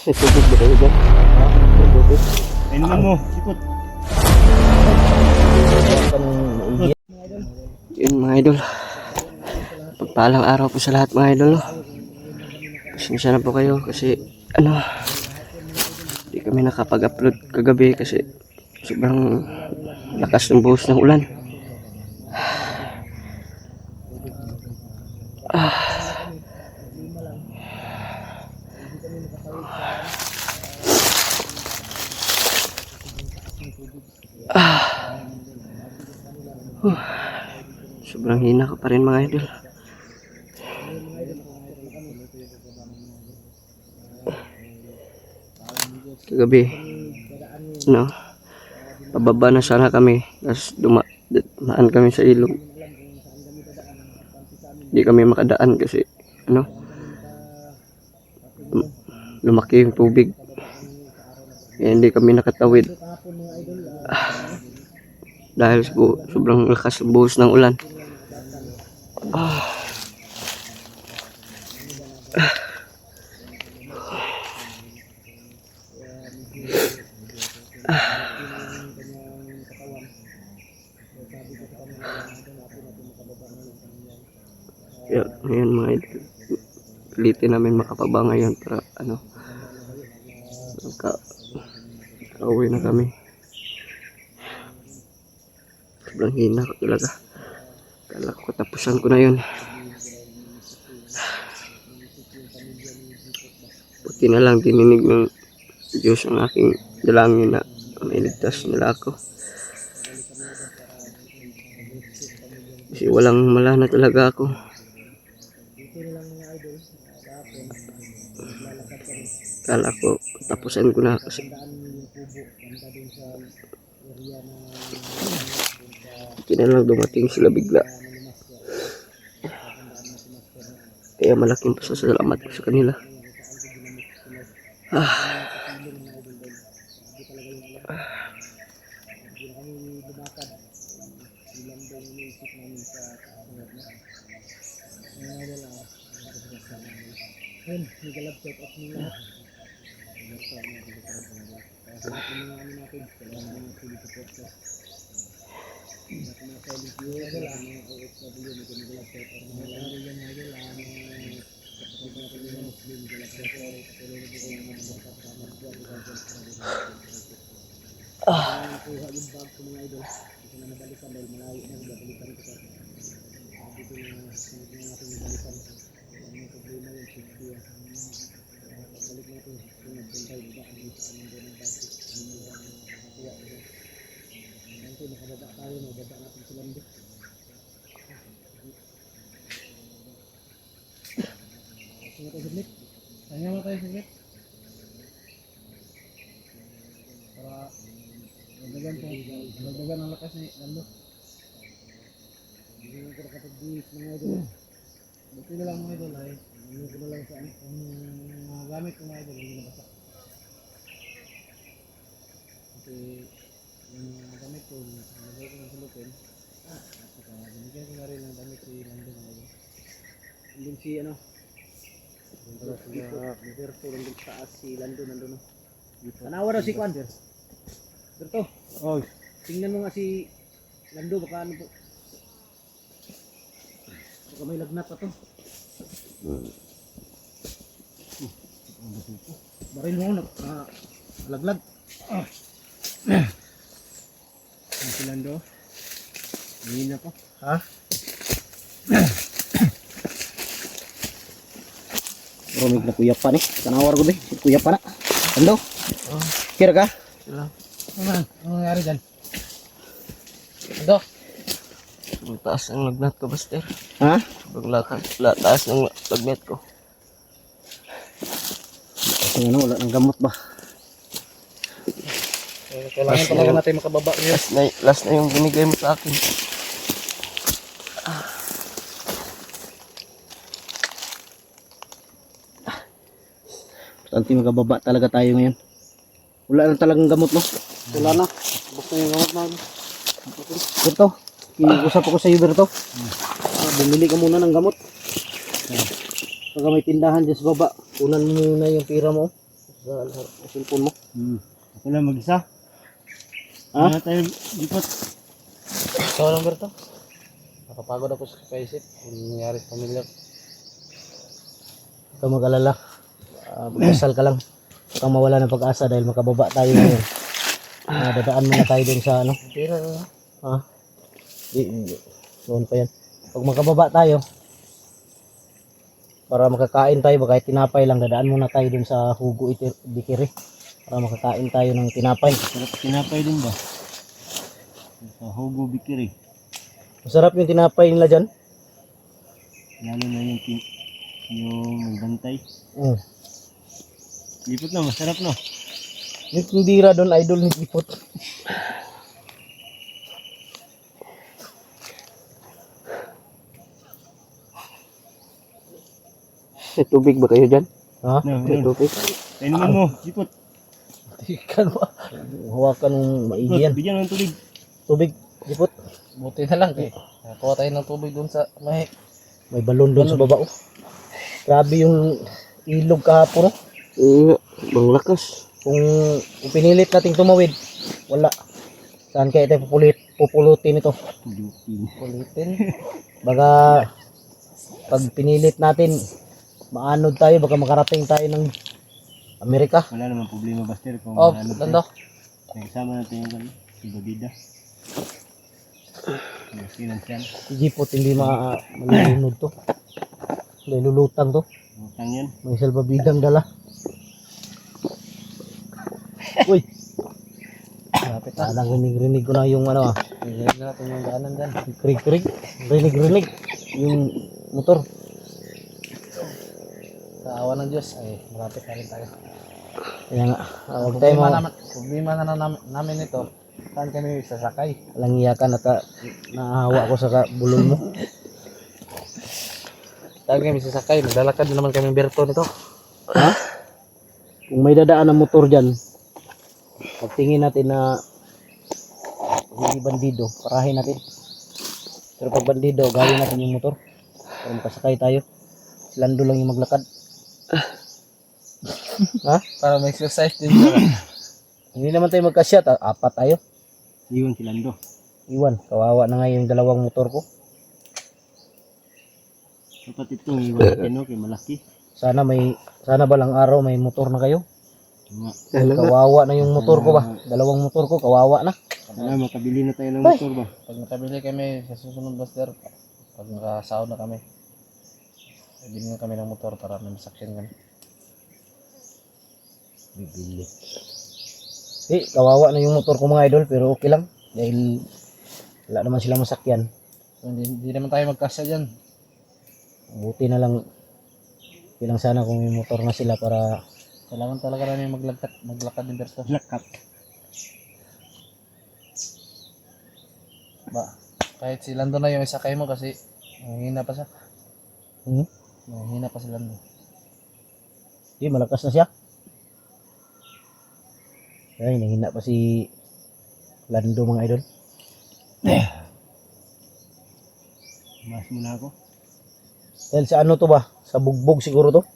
May tubig ba kayo dyan? Inuman mo, ikot. Yun mga idol. Pagpalang araw po sa lahat mga idol. Pasensya na po kayo kasi hindi kami nakapag-upload kagabi kasi sobrang lakas ng buhos ng ulan. Sobrang hina ka pa rin mga idol. Kagabi pababa na sana kami, tapos dumaan kami sa ilog. Hindi kami makadaan kasi lumaki yung tubig, kaya hindi kami nakatawid dahil sobrang lakas ng buhos ng ulan. Ngayon mga idol, pilitin namin makapaba ngayon para kauwi na kami. Sobrang hina ko talaga. Kala ko tapusan ko na yun. Buti na lang dininig ng Diyos ang aking dalangin na mailigtas nila ako. Kasi walang malana talaga ako. Kala ko tapusan ko na kasi lang dumating sila bigla. Kaya malaking pasasalamat ko sa kanila. Tanya mo tayo saglit. Para magdagan ang lakas ni Lando. Hindi na ko nakapag-diis mga idol. Buti na lang mga idol ay hindi ko na lang sa mga gamit ng mga idol hindi nabasa. Kasi yung mga gamit ko nalagay ko ng sulutin. At saka binigyan ko na rin ng damit si Lando mga idol. Hindi si Berto nandun taas si Lando nandun. Tanawa daw si Kwan. Berto. Oh, tingnan mo nga si Lando baka po. Baka may lagnat pa to. Barin mo laglag. Si Lando. Hindi na po. Ha? Rumig na kuya pa ni. Kanawar ko ba? Kuya pa na. Ando? Kira ka? Ano nangyari dyan? Ando? Sobrang taas ng lagnat ko, Buster. Ha? Sobrang taas ng lagnat ko. Kasi wala ng gamot ba? Kailangan talaga natin makababa niya. Last na yung binigay mo sa akin. Tanti magkababa talaga tayo ngayon. Wala na talagang gamot, no? Wala na. Basta yung gamot na. Berto, kinag-usap ako sa iyo, Berto. Bumili ka muna ng gamot. Pagka may tindahan dyan sa baba, kunan mo muna yung pira mo. sa cellphone mo. Ako lang mag-isa. Ha? Wala tayo lipot. Ikaw lang Berto. Nakapagod ako sa kaisip. Kung nangyari sa pamilya. Ikaw mag-alala. Magdasal ka lang. Huwag kang mawala ng pag-asa dahil makababa tayo ngayon. Dadaan muna tayo dun sa ano. Tira na. Ha? Di. Noon pa yan. Pag makababa tayo, para makakain tayo, baka tinapay lang, dadaan muna tayo dun sa Hugo Bikiri. Para makakain tayo ng tinapay. Sarap tinapay din ba? Sa Hugo Bikiri. Masarap yung tinapay nila dyan. Lalo na yung magbantay. Lipot na, masarap no? Yung tindira doon, idol ni Kipot. May tubig ba kayo dyan? Ha? No, May yun. tubig. Kainuman mo, lipot. Tikan mo. Hawakan ng maigi yan. Bigyan ng tubig. Tubig, Kipot. Buti na lang eh. Nakuha tayo ng tubig dun sa may. May balon doon sa baba. Oh. Grabe yung ilog kahapon. Oh. Bang lakas. Kung pinilit nating tumawid, wala. Saan kaya tayo pupulutin ito? Kulitin. Baga, pag pinilit natin, maanod tayo, baka makarating tayo ng Amerika. Wala namang problema Buster kung Oh, ano Lando. Nagsama natin yung ano, yung babida. Yung financial. Gipot, hindi malulunod to. Hindi lulutang to. Utang yan. May salbabidang dala. Uy! Malapit na. Alang rinig-rinig ko na yung ano ah. Rinig na natin yung daanan dyan. Krig-krig. Rinig-rinig. Yung motor. Sa awa ng Diyos, ay malapit na rin tayo. Kaya nga, huwag tayo Problema na namin ito. Saan kami sasakay? walang iyakan at naahawa ko sa bulol mo. Saan kami sasakay? Maglalakad na naman kami Berto nito. Ha? Kung may dadaan ng motor dyan, pagtingin natin na hindi bandido, parahin natin. Pero pag bandido, gawin natin yung motor para makasakay tayo. Lando lang yung maglakad. Ha? Para may exercise din siya. Hindi naman tayo magkasya, apat tayo. Iwan si Lando. Iwan, kawawa na nga yung dalawang motor ko. Dapat itong iwan natin no, kay malaki. Sana balang araw may motor na kayo. Nga. Kawawa na yung motor ko ba? Dalawang motor ko, kawawa na. Sana makabili na tayo ng motor ba? Pag nakabili kami sa susunod Buster, pag nakasahod na kami, bili na kami ng motor para may masakyan kami. Bibili. Kawawa na yung motor ko mga idol, pero okay lang. Dahil wala naman silang masakyan. Hindi naman tayo magkasya dyan. Buti na lang, bilang sana kung may motor na sila para Kailangan talaga namin maglakad ng Berto. Lakat. Ba, kahit si Lando na yung isakay mo kasi mahina pa siya. Mahina pa si Lando. malakas na siya. Ay, nangina pa si Lando mga idol. Mas muna ako. Dahil sa ano to ba? Sa bugbog siguro to.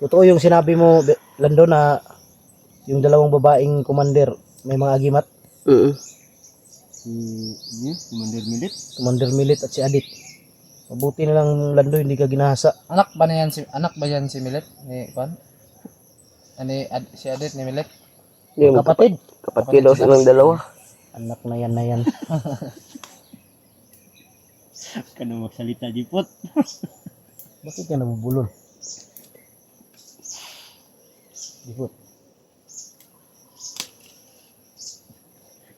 Totoo yung sinabi mo, Lando, na yung dalawang babaeng commander may mga agimat. Commander Milit. Commander Milit at si Adit. Mabuti na lang, Lando, hindi ka ginahasa. Anak ba yan si Milet? Ni Kwan? Si Adit ni Milet? Kapatid. Kapatid daw silang dalawa. Anak na yan. Kano magsalita Jipot. Bakit ka nabubulol? Dipot.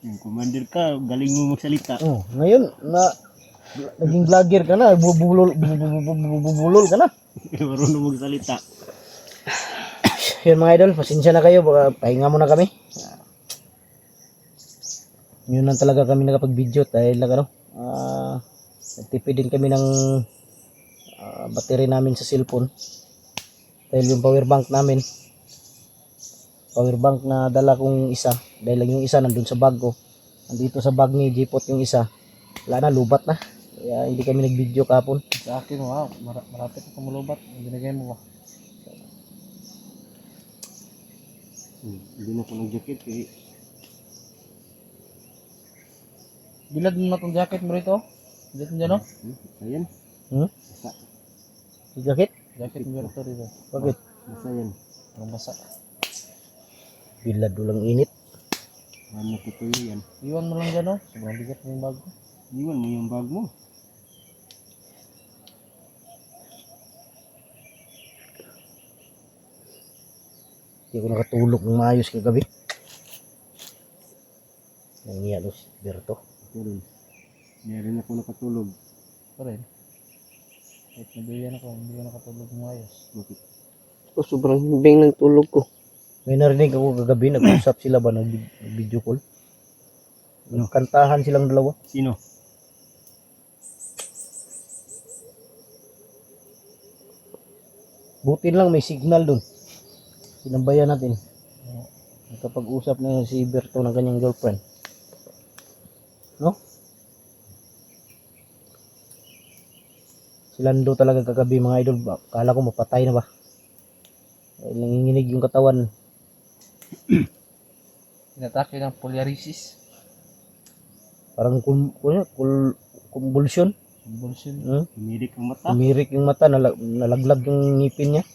Yung commander ka, galing mo magsalita. Oh, ngayon naging vlogger ka na, bubulol ka na. Marunong magsalita. Yun mga idol, pasensya na kayo, baka pahinga muna kami. Yun lang talaga kami nakapag-video dahil nagtipid din kami ng battery namin sa cellphone. Dahil yung power bank na dala kong isa, dahil lang yung isa nandun sa bag ko. Nandito sa bag ni Jipot yung isa. Wala na, lubat na. Kaya hindi kami nag-video kahapon. Sa akin, wow, marapit na kumulubat. Ang binigay mo ba? Hindi na ako nag-jacket eh. Bilad mo na tong jacket mo rito. Bilad mo dyan, no? Ayan. Basa. Yung jacket? Jacket mo rito dito. Bakit? Basa yan. Ang basa. Bilad ulang init. Ano tutuyo yan. Iwan mo lang dyan, no? Sobrang bigat mo yung bag ko. Iwan mo yung bag mo. Hindi ako nakatulog ng maayos kagabi. Nangiya no si Berto. Ito rin. Meron ako nakatulog. Pa rin. Kahit nabiyan ako, hindi ko nakatulog ng ayos. Bakit? Oh, sobrang hibing ng tulog ko. May narinig ako kagabi, nag-usap sila ba, nag-video call. Kantahan silang dalawa. Sino? Buti lang may signal dun. Sinabayan natin. Nakapag-usap na si Berto ng kanyang girlfriend. No? Si Lando talaga kagabi mga idol. Kala ko mapatay na ba? Dahil nanginginig yung katawan. Inatake ng polarisis. Parang convulsion. Convulsion. Umirik ang mata. Umirik yung mata, nalaglag yung ngipin niya.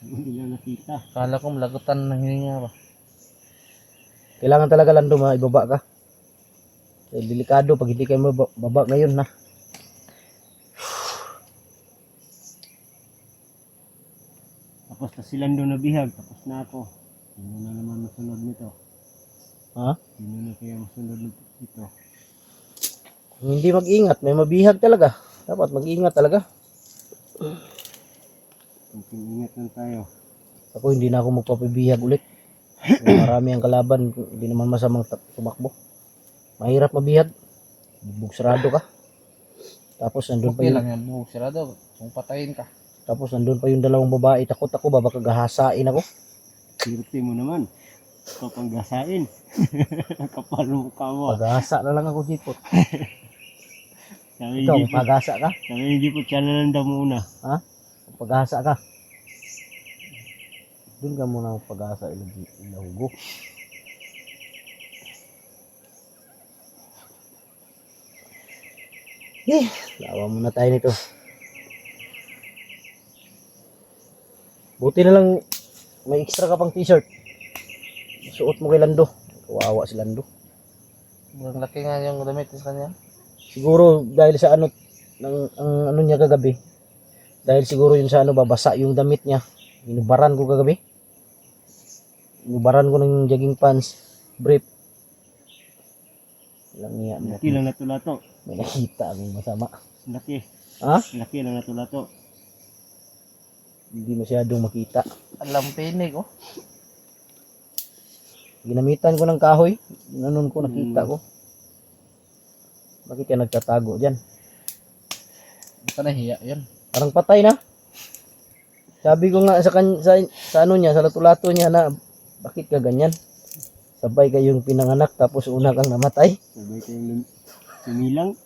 Hindi na nakita. Kala ko malagutan ng hininga ba. Kailangan talaga Lando ibaba ka. Delikado pag hindi kayo mababa ngayon na. Tapos na silang doon nabihag. Tapos na ako. Sino na naman masunod nito? Ha? Sino na kaya masunod nito? Kung hindi mag-ingat, may mabihag talaga. Dapat mag-ingat talaga. Ingat lang tayo. Ako hindi na ako magpapabihag ulit. Marami ang kalaban, hindi naman masamang tumakbo. Mahirap mabihag. Bugbog sarado ka. Tapos nandun pa Okay yung lang yan, buhok sirado. Kung patayin ka. tapos nandun pa yung dalawang babae. Takot ako ba baka gahasain ako. Sirti mo naman. Ito pang gasain. Kapal mo ka mo. Paghasa na lang ako sipot. Sabi Ikaw, hindi po, paghasa ka. sabi hindi po siya nananda muna. Ha? Paghasa ka. Doon ka muna paghasa ilahugo. Lawa muna tayo nito. Buti na lang may extra ka pang t-shirt. Suot mo kay Lando. Kawawa si Lando. Sobrang laki nga yung damit sa kanya. Siguro dahil sa ano ang ano niya kagabi. Dahil siguro yun sa ano babasa yung damit niya. Inubaran ko kagabi. Inubaran ko ng jogging pants, brief. Lang niya. Laki lang natulato. May nakita ang masama. Laki. Ha? Laki lang natulato. Hindi masyadong makita. Alam pinig, oh. Ginamitan ko ng kahoy. Nanon ko nakita ko. Bakit ka nagtatago dyan? Baka nahiya yan. Parang patay na. Sabi ko nga sa ano niya, sa lato-lato niya na bakit ka ganyan? Sabay kayong pinanganak tapos una kang namatay. Sabay kayong sumilang.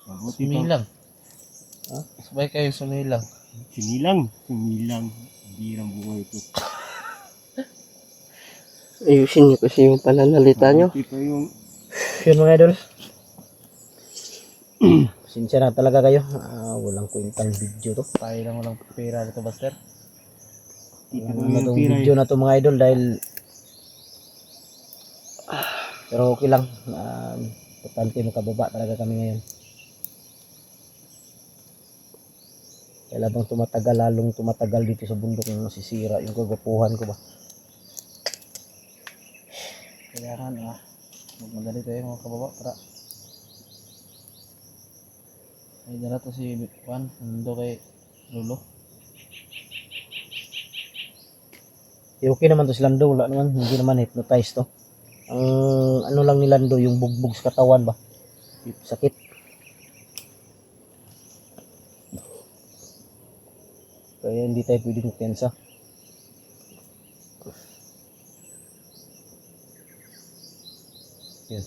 Mabuti pa. Sumilang. Ha? Sabay kayo sumilang. Sumilang. Sumilang. Hindi lang buhay ito. Ayusin niyo kasi yung pananalita niyo. Mabuti pa yung Yun mga idol. Pasensya na talaga kayo. Walang kwentang video to. Tayo lang walang pera dito, Buster. tita Ano ko na yung tong pira video na to mga idol dahil pero okay lang. Importante makababa talaga kami ngayon. Kailan bang tumatagal, lalong tumatagal dito sa bundok ng masisira yung kagapuhan ko ba. Kailangan, magmadali tayo mga kababa para ay dala to si Juan, nando kay Lolo. Okay naman to si Lando, wala naman, hindi naman hypnotize to. Ang ano lang ni Lando, yung bugbog sa katawan ba? Sakit. Kaya hindi tayo pwedeng tensa. Yan.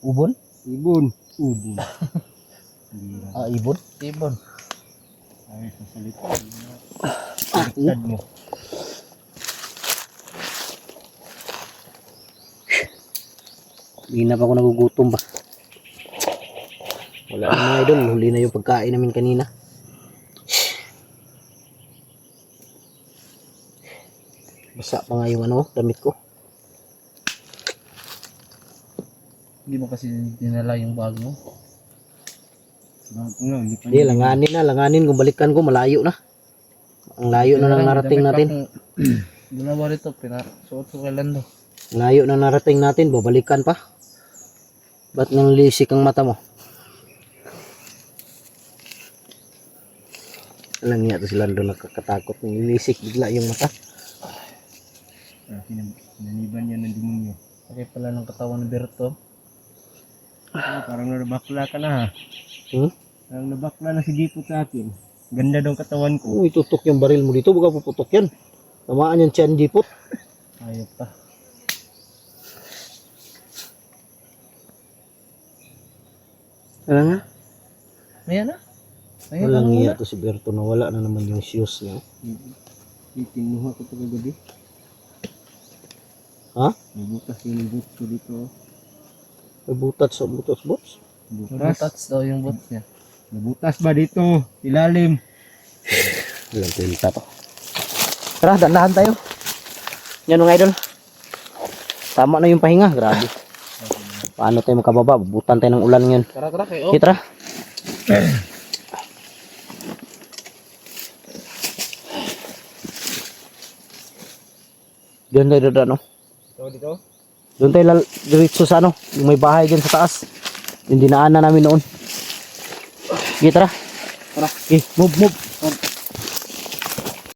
Ubon? ibon. Ubon. Bira. Ibon? Tibon. Ay, sa salita. Baliktad mo. Hindi na pa ako nagugutom ba. Wala na mga idol, huli na yung pagkain namin kanina. Basa pa nga yung ano, damit ko. Hindi mo kasi dinala yung bag mo. Bago nga, hindi pa Hindi, langanin kung balikan ko, malayo na. Ang layo na nang narating natin. Dalawa rito, pinasuot ko kay Lando. Layo na narating natin, babalikan pa. Ba't nang lisik ang mata mo? Alam niya to si Lando nakakatakot. Nilisik bigla yung mata. Sinaniban yan ng demonyo. Okay pala ng katawan ni Berto. Parang nabakla ka na ha. Hmm? Parang nabakla na si Dipot sa akin. Ganda daw katawan ko. Uy, tutok yung baril mo dito. Baka puputok yan. Tamaan yan tiyan, Jipot. Ayop pa. Ano nga? Ayan na. Ayan Walang na. iya to si Berto na wala na naman yung shoes niya. Kinuha ko ito kagabi. Ha? Nabutas yung boot ko dito. May butats sa butas. Butas. Touch daw yung boots niya. Nabutas ba dito? Ilalim. Walang pinta to. Tara, dandahan tayo. Yan mga idol. Tama na yung pahinga. Grabe. Paano tayo makababa? Bubutan tayo ng ulan ngayon. Tara kayo. Okay, tara. Diyan tayo dadaan, no? Dito? Doon tayo diretso sa ano, yung may bahay dyan sa taas. Yung dinaanan namin noon. Sige, tara. Tara. Okay, move.